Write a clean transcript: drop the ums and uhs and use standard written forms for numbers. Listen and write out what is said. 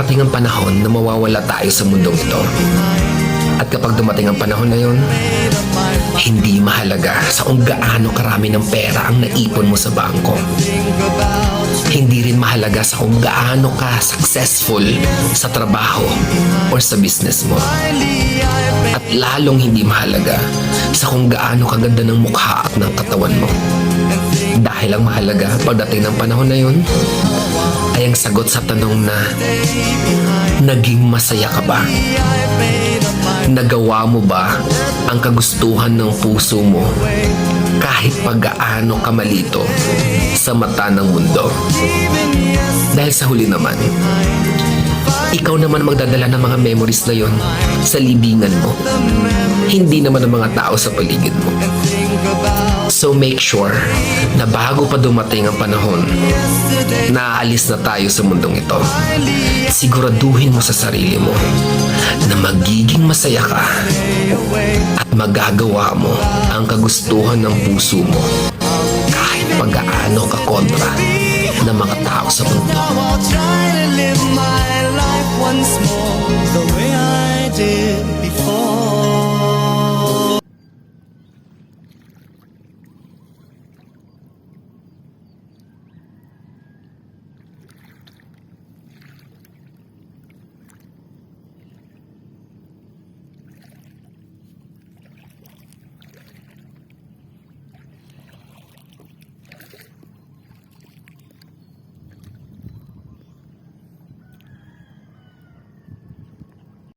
darating ang panahon na mawawala tayo sa mundong ito. At kapag dumating ang panahon na yun, hindi mahalaga sa kung gaano karami ng pera ang naipon mo sa bangko. Hindi rin mahalaga sa kung gaano ka successful sa trabaho or sa business mo. At lalong hindi mahalaga sa kung gaano kaganda ng mukha at ng katawan mo. Dahil ang mahalaga pagdating ng panahon na yun ay ang sagot sa tanong na naging masaya ka ba? Nagawa mo ba ang kagustuhan ng puso mo kahit pag-gaano ka malito sa mata ng mundo? Dahil sa huli naman, ikaw naman magdadala ng mga memories na yon sa libingan mo. Hindi naman ang mga tao sa paligid mo. So make sure na bago pa dumating ang panahon na aalis na tayo sa mundong ito, siguraduhin mo sa sarili mo na magiging masaya ka at magagawa mo ang kagustuhan ng puso mo kahit pag-aano ka kontra ng mga tao sa mundo. Once more, the way I did